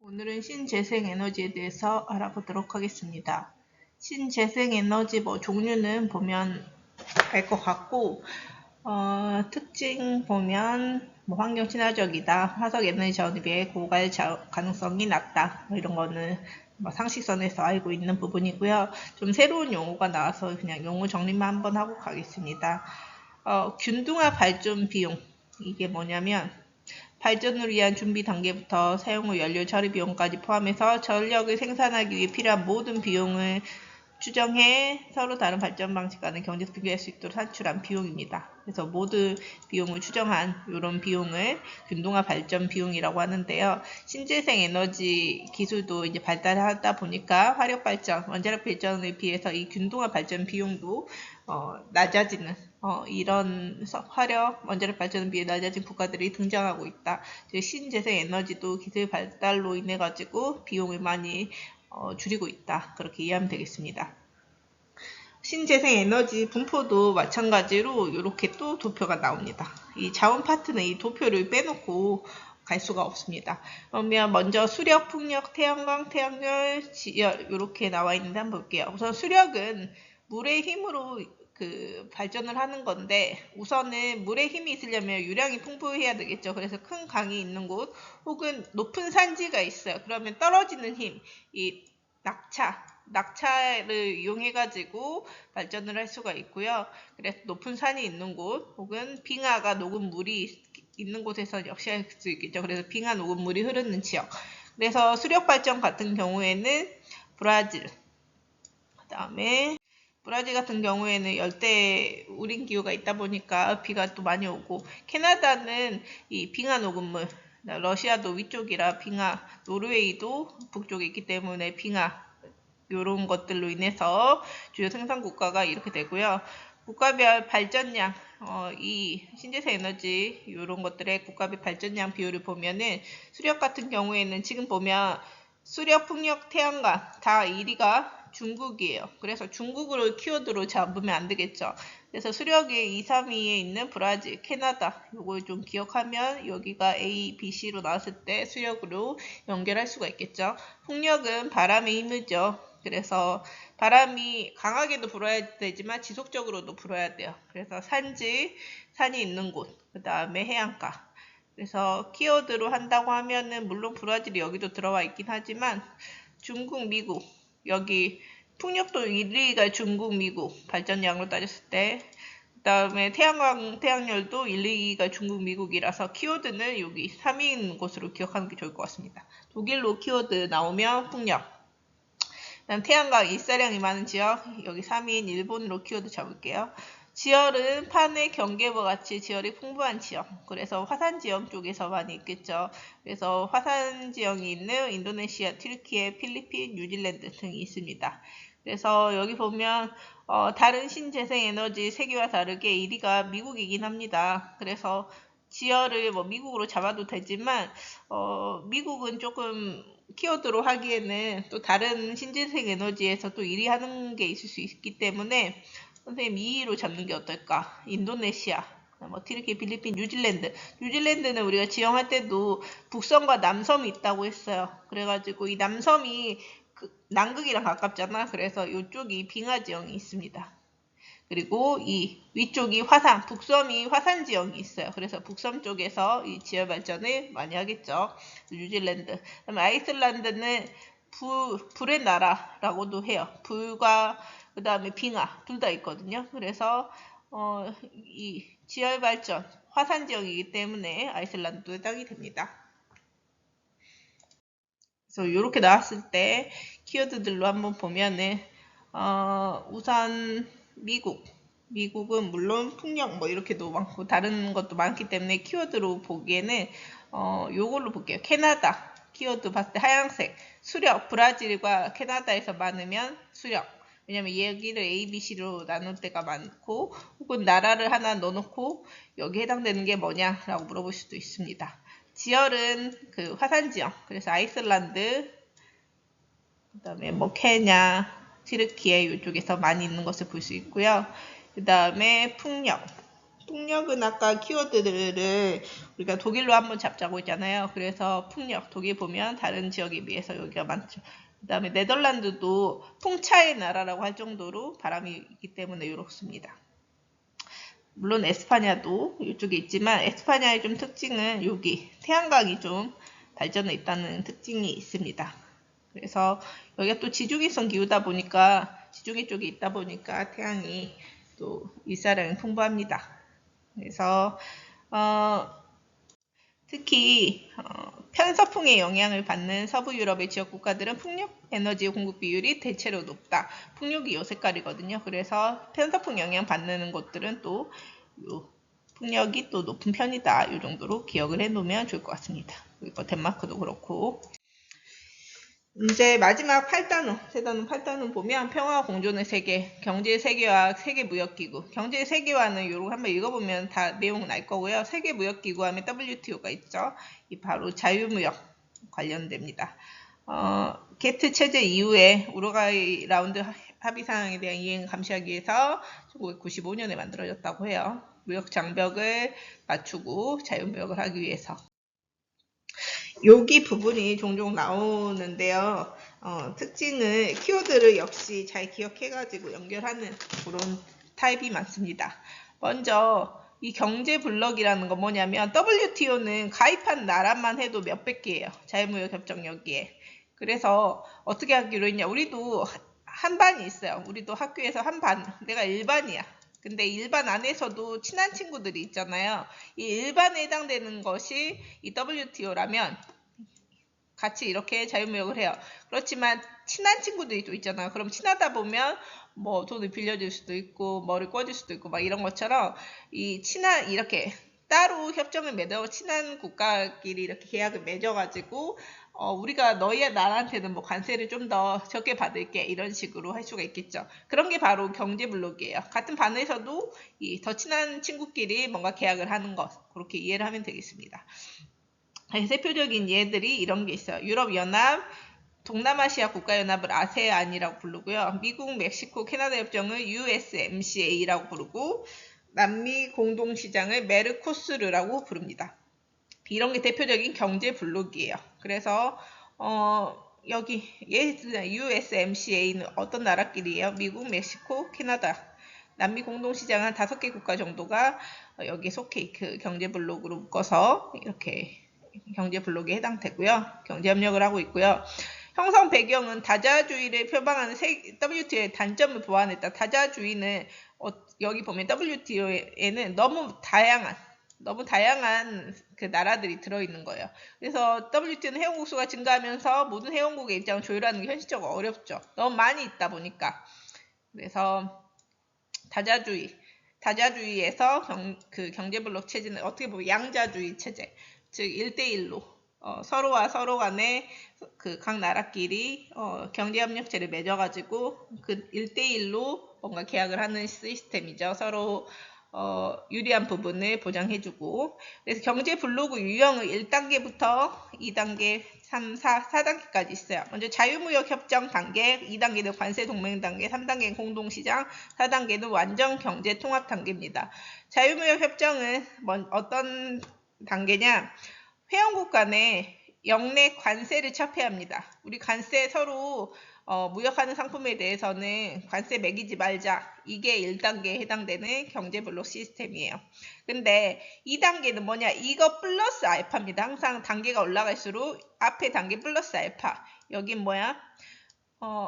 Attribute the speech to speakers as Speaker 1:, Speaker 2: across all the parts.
Speaker 1: 오늘은 신재생에너지에 대해서 알아보도록 하겠습니다. 신재생에너지 종류는 보면 알 것 같고 특징 보면 환경 친화적이다, 화석 에너지 자원에 비해 고갈 가능성이 낮다, 이런 거는 상식선에서 알고 있는 부분이고요. 좀 새로운 용어가 나와서 그냥 용어 정리만 한번 하고 가겠습니다. 균등화 발전 비용, 이게 뭐냐면 발전을 위한 준비 단계부터 사용 후 연료 처리 비용까지 포함해서 전력을 생산하기 위해 필요한 모든 비용을 추정해 서로 다른 발전 방식 간의 경제적 비교할 수 있도록 산출한 비용입니다. 그래서 모든 비용을 추정한 이런 비용을 균등화 발전 비용이라고 하는데요. 신재생 에너지 기술도 이제 발달하다 보니까 화력 발전, 원자력 발전에 비해서 이 균등화 발전 비용도 낮아지는 이런 화력, 원자력 발전에 비해 낮아진 국가들이 등장하고 있다. 신재생 에너지도 기술 발달로 인해 가지고 비용을 많이 줄이고 있다. 그렇게 이해하면 되겠습니다. 신재생 에너지 분포도 마찬가지로 이렇게 또 도표가 나옵니다. 이 자원 파트는 이 도표를 빼놓고 갈 수가 없습니다. 그러면 먼저 수력, 풍력, 태양광, 태양열, 지열 이렇게 나와 있는데 한번 볼게요. 우선 수력은 물의 힘으로 발전을 하는 건데, 우선은 물의 힘이 있으려면 유량이 풍부해야 되겠죠. 그래서 큰 강이 있는 곳 혹은 높은 산지가 있어요. 그러면 떨어지는 힘, 이 낙차를 이용해 가지고 발전을 할 수가 있고요. 그래서 높은 산이 있는 곳 혹은 빙하가 녹은 물이 있는 곳에서 역시 할 수 있겠죠. 그래서 빙하 녹은 물이 흐르는 지역. 그래서 수력 발전 같은 경우에는 브라질, 그 다음에 브라질 같은 경우에는 열대 우림 기후가 있다 보니까 비가 또 많이 오고, 캐나다는 이 빙하 녹은 물, 러시아도 위쪽이라 빙하, 노르웨이도 북쪽에 있기 때문에 빙하, 이런 것들로 인해서 주요 생산 국가가 이렇게 되고요. 국가별 발전량, 이 신재생 에너지 이런 것들의 국가별 발전량 비율을 보면은 수력 같은 경우에는 지금 보면 수력, 풍력, 태양광 다 1위가 중국이에요. 그래서 중국을 키워드로 잡으면 안 되겠죠. 그래서 수력의 2, 3위에 있는 브라질, 캐나다 이걸 좀 기억하면 여기가 A, B, C로 나왔을 때 수력으로 연결할 수가 있겠죠. 풍력은 바람의 힘이죠. 그래서 바람이 강하게도 불어야 되지만 지속적으로도 불어야 돼요. 그래서 산이 있는 곳, 그 다음에 해안가. 그래서 키워드로 한다고 하면은 물론 브라질이 여기도 들어와 있긴 하지만 중국, 미국, 여기 풍력도 1위가 중국, 미국 발전량으로 따졌을 때, 그 다음에 태양광, 태양열도 1, 2위가 중국, 미국이라서 키워드는 여기 3위인 곳으로 기억하는 게 좋을 것 같습니다. 독일로 키워드 나오면 풍력, 그다음 태양광 일사량이 많은 지역, 여기 3위인 일본으로 키워드 잡을게요. 지열은 판의 경계와 같이 지열이 풍부한 지역, 그래서 화산 지역 쪽에서 많이 있겠죠. 그래서 화산 지역이 있는 인도네시아, 튀르키예, 필리핀, 뉴질랜드 등이 있습니다. 그래서 여기 보면 다른 신재생 에너지 세계와 다르게 1위가 미국이긴 합니다. 그래서 지열을 미국으로 잡아도 되지만 미국은 조금 키워드로 하기에는 또 다른 신재생 에너지에서 또 1위 하는 게 있을 수 있기 때문에 선생님 2위로 잡는 게 어떨까? 인도네시아, 튀르키, 필리핀, 뉴질랜드. 뉴질랜드는 우리가 지형할 때도 북섬과 남섬이 있다고 했어요. 그래가지고 이 남섬이 남극이랑 가깝잖아. 그래서 이쪽이 빙하 지형이 있습니다. 그리고 이 위쪽이 북섬이 화산 지역이 있어요. 그래서 북섬 쪽에서 이 지열 발전을 많이 하겠죠. 뉴질랜드. 그다음에 아이슬란드는 불의 나라라고도 해요. 불과 그 다음에 빙하 둘 다 있거든요. 그래서 이 지열 발전 화산 지역이기 때문에 아이슬란드도 해당이 됩니다. 그래서 이렇게 나왔을 때 키워드들로 한번 보면은 우선 미국은 물론 풍력 이렇게도 많고 다른 것도 많기 때문에 키워드로 보기에는 요걸로 볼게요. 캐나다 키워드 봤을 때 하얀색 수력, 브라질과 캐나다에서 많으면 수력, 왜냐면 여기를 A, B, C로 나눌 때가 많고, 혹은 나라를 하나 넣어놓고 여기 해당되는 게 뭐냐라고 물어볼 수도 있습니다. 지열은 화산 지역, 그래서 아이슬란드, 그 다음에 케냐, 튀르키예 이쪽에서 많이 있는 것을 볼 수 있고요. 그 다음에 풍력, 풍력은 아까 키워드들을 우리가 독일로 한번 잡자고 했잖아요. 그래서 풍력, 독일 보면 다른 지역에 비해서 여기가 많죠. 그 다음에 네덜란드도 풍차의 나라라고 할 정도로 바람이 있기 때문에 이렇습니다. 물론 에스파냐도 이쪽에 있지만 에스파냐의 좀 특징은 여기 태양광이 좀 발전해 있다는 특징이 있습니다. 그래서 여기가 또 지중해성 기후다 보니까 지중해 쪽에 있다 보니까 태양이 또 일사량이 풍부합니다. 그래서 특히 편서풍의 영향을 받는 서부 유럽의 지역 국가들은 풍력 에너지 공급 비율이 대체로 높다. 풍력이 요 색깔이거든요. 그래서 편서풍 영향 받는 곳들은 또 풍력이 또 높은 편이다. 이 정도로 기억을 해놓으면 좋을 것 같습니다. 그리고 덴마크도 그렇고. 이제 마지막 8단원, 세단원 8단원 보면 평화 공존의 세계, 경제 세계화, 세계무역기구. 경제 세계화는 요거 한번 읽어보면 다 내용 날 거고요. 세계무역기구 하면 WTO가 있죠. 이 바로 자유무역 관련됩니다. 게트 체제 이후에 우루과이 라운드 합의 사항에 대한 이행을 감시하기 위해서 1995년에 만들어졌다고 해요. 무역 장벽을 맞추고 자유무역을 하기 위해서. 여기 부분이 종종 나오는데요. 특징을 키워드를 역시 잘 기억해가지고 연결하는 그런 타입이 많습니다. 먼저 이 경제 블럭이라는 건 뭐냐면 WTO는 가입한 나라만 해도 몇백 개예요. 자유무역 협정 여기에. 그래서 어떻게 하기로 했냐. 우리도 한 반이 있어요. 우리도 학교에서 한 반. 내가 일반이야. 근데 일반 안에서도 친한 친구들이 있잖아요. 이 일반에 해당되는 것이 이 WTO라면 같이 이렇게 자유무역을 해요. 그렇지만 친한 친구들이 또 있잖아요. 그럼 친하다 보면 뭐 돈을 빌려줄 수도 있고 뭐를 꿔줄 수도 있고 막 이런 것처럼 이 친한 이렇게 따로 협정을 맺어 친한 국가끼리 이렇게 계약을 맺어가지고 우리가 너희 나라한테는 뭐 관세를 좀 더 적게 받을게 이런 식으로 할 수가 있겠죠. 그런 게 바로 경제 블록이에요. 같은 반에서도 이 더 친한 친구끼리 뭔가 계약을 하는 것 그렇게 이해를 하면 되겠습니다. 대표적인 예들이 이런 게 있어요. 유럽연합, 동남아시아 국가연합을 아세안이라고 부르고요. 미국, 멕시코, 캐나다 협정을 USMCA라고 부르고 남미 공동시장을 메르코스르라고 부릅니다. 이런 게 대표적인 경제 블록이에요. 그래서 여기 USMCA는 어떤 나라끼리예요? 미국, 멕시코, 캐나다. 남미 공동시장은 5개 국가 정도가 여기에 속해 그 경제 블록으로 묶어서 이렇게 경제 블록에 해당되고요. 경제 협력을 하고 있고요. 형성 배경은 다자주의를 표방하는 WTO의 단점을 보완했다. 다자주의는 여기 보면 WTO에는 너무 다양한 그 나라들이 들어있는 거예요. 그래서 WTO는 회원국 수가 증가하면서 모든 회원국의 입장을 조율하는 게 현실적으로 어렵죠. 너무 많이 있다 보니까. 그래서 다자주의에서 그 경제블록 체제는 어떻게 보면 양자주의 체제, 즉 1대1로 서로와 서로 간에 그 각 나라끼리 경제협력체를 맺어가지고 그 1대1로 뭔가 계약을 하는 시스템이죠. 서로 유리한 부분을 보장해주고 그래서 경제 블록의 유형은 1단계부터 2단계, 3, 4단계까지 있어요. 먼저 자유무역 협정 단계, 2단계는 관세 동맹 단계, 3단계는 공동시장, 4단계는 완전 경제 통합 단계입니다. 자유무역 협정은 어떤 단계냐? 회원국 간에 영내 관세를 첩해야 합니다. 우리 관세 서로 무역하는 상품에 대해서는 관세 매기지 말자. 이게 1단계에 해당되는 경제블록 시스템이에요. 근데 2단계는 뭐냐? 이거 플러스 알파입니다. 항상 단계가 올라갈수록 앞에 단계 플러스 알파. 여긴 뭐야?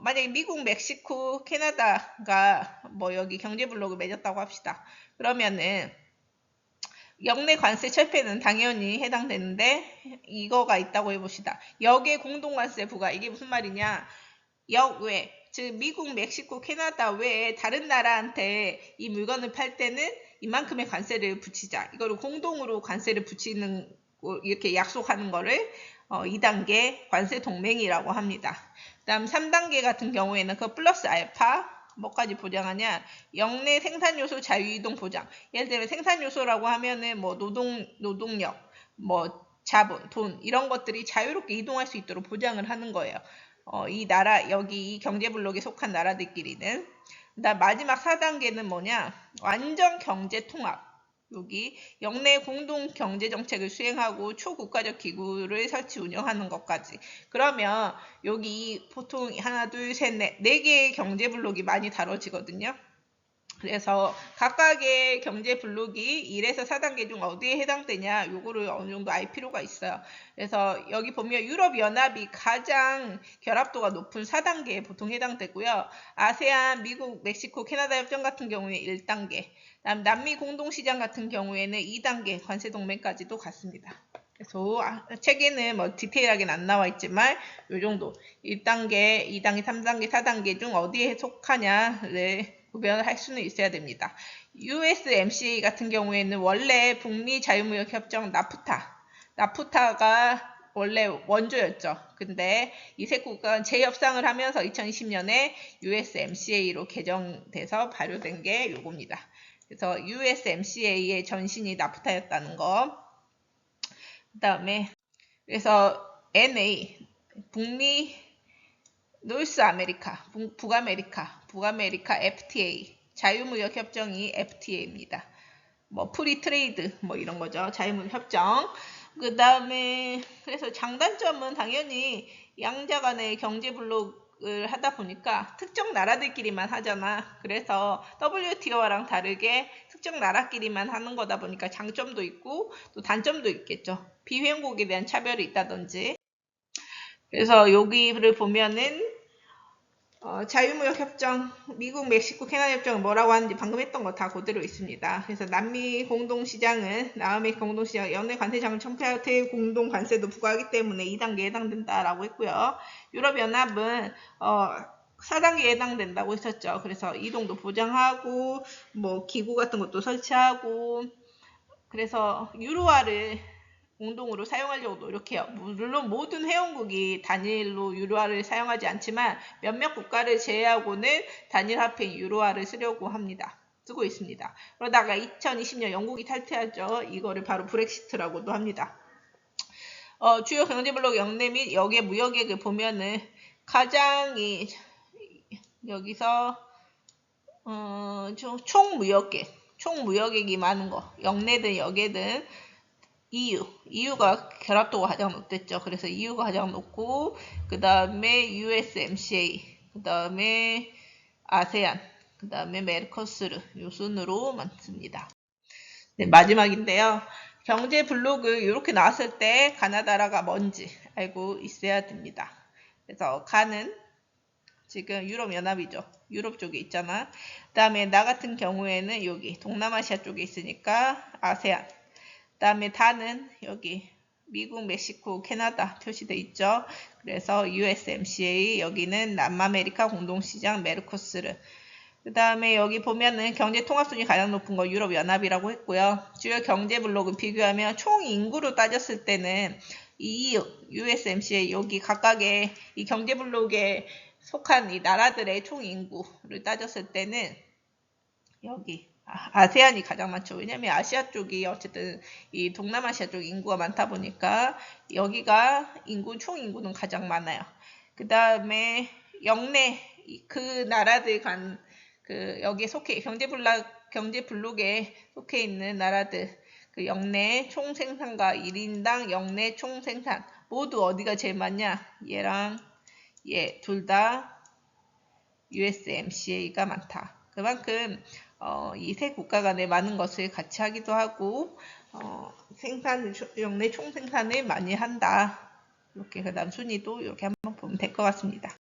Speaker 1: 만약에 미국, 멕시코, 캐나다가 뭐 여기 경제블록을 맺었다고 합시다. 그러면은 영내 관세 철폐는 당연히 해당되는데 이거가 있다고 해봅시다. 역의 공동관세 부과 이게 무슨 말이냐? 역외 즉 미국, 멕시코, 캐나다 외에 다른 나라한테 이 물건을 팔 때는 이만큼의 관세를 붙이자. 이거를 공동으로 관세를 붙이는 이렇게 약속하는 거를 2단계 관세 동맹이라고 합니다. 그 다음 3단계 같은 경우에는 그 플러스 알파 뭐까지 보장하냐? 영내 생산요소 자유이동 보장. 예를 들면 생산요소라고 하면은 뭐 노동력, 뭐 자본, 돈 이런 것들이 자유롭게 이동할 수 있도록 보장을 하는 거예요. 이 나라 여기 이 경제블록에 속한 나라들끼리는. 그다음 마지막 4단계는 뭐냐? 완전 경제 통합. 여기 영내 공동 경제 정책을 수행하고 초국가적 기구를 설치 운영하는 것까지. 그러면 여기 보통 하나, 둘, 셋, 네 개의 경제 블록이 많이 다뤄지거든요. 그래서 각각의 경제 블록이 1에서 4단계 중 어디에 해당되냐 요거를 어느 정도 알 필요가 있어요. 그래서 여기 보면 유럽연합이 가장 결합도가 높은 4단계에 보통 해당되고요. 아세안, 미국, 멕시코, 캐나다 협정 같은 경우에 1단계, 남미 공동시장 같은 경우에는 2단계 관세동맹까지도 갔습니다. 그래서 책에는 뭐 디테일하게는 안 나와 있지만 요 정도 1단계, 2단계, 3단계, 4단계 중 어디에 속하냐를 구별을 할 수는 있어야 됩니다. USMCA 같은 경우에는 원래 북미 자유무역협정 나프타가 원래 원조였죠. 근데 이 세 국가는 재협상을 하면서 2020년에 USMCA로 개정돼서 발효된 게 요겁니다. 그래서 USMCA의 전신이 나프타였다는 거. 그 다음에 그래서 NA 북미 노스 아메리카, 북아메리카 FTA, 자유무역 협정이 FTA입니다. 뭐 프리 트레이드 뭐 이런 거죠. 자유무역 협정. 그 다음에 그래서 장단점은 당연히 양자 간의 경제 블록을 하다 보니까 특정 나라들끼리만 하잖아. 그래서 WTO랑 다르게 특정 나라끼리만 하는 거다 보니까 장점도 있고 또 단점도 있겠죠. 비회원국에 대한 차별이 있다든지. 그래서 여기를 보면은 자유무역 협정, 미국, 멕시코, 캐나다 협정은 뭐라고 하는지 방금 했던 거 다 그대로 있습니다. 그래서 남미 공동시장은 남아메리카 공동시장 연내 관세장을 청구할 때 공동 관세도 부과하기 때문에 2단계에 해당된다라고 했고요. 유럽연합은 4단계에 해당된다고 했었죠. 그래서 이동도 보장하고 뭐 기구 같은 것도 설치하고 그래서 유로화를 공동으로 사용하려고 노력해요. 물론 모든 회원국이 단일로 유로화를 사용하지 않지만 몇몇 국가를 제외하고는 단일 화폐인 유로화를 쓰고 있습니다. 그러다가 2020년 영국이 탈퇴하죠. 이거를 바로 브렉시트라고도 합니다. 주요 경제블록 영내 및 여기에 무역액을 보면은 가장이 여기서 총무역액이 많은 거, 영내든 여계든 EU가 결합도가 가장 높댔죠. 그래서 EU가 가장 높고 그 다음에 USMCA, 그 다음에 아세안, 그 다음에 메르코스르 요 순으로 많습니다. 네, 마지막인데요. 경제 블록을 이렇게 나왔을 때 가나다라가 뭔지 알고 있어야 됩니다. 그래서 가는 지금 유럽연합이죠. 유럽 쪽에 있잖아. 그 다음에 나 같은 경우에는 여기 동남아시아 쪽에 있으니까 아세안. 그 다음에 다는 여기 미국, 멕시코, 캐나다 표시되어 있죠. 그래서 USMCA, 여기는 남아메리카 공동시장 메르코스르. 그 다음에 여기 보면은 경제 통합순위 가장 높은 거 유럽연합이라고 했고요. 주요 경제 블록을 비교하면 총 인구로 따졌을 때는 EU, USMCA 여기 각각의 이 경제 블록에 속한 이 나라들의 총 인구를 따졌을 때는 여기 아세안이 가장 많죠. 왜냐면 아시아 쪽이 어쨌든 이 동남아시아 쪽 인구가 많다 보니까 여기가 총 인구는 가장 많아요. 그 다음에 영내 그 나라들 여기에 속해 경제 블록에 속해 있는 나라들 그 영내 총 생산과 1인당 영내 총 생산 모두 어디가 제일 많냐? 얘랑 얘 둘 다 USMCA가 많다. 그만큼 이 세 국가 간에 많은 것을 같이 하기도 하고 영내 총생산을 많이 한다. 이렇게 그 다음 순위도 이렇게 한번 보면 될 것 같습니다.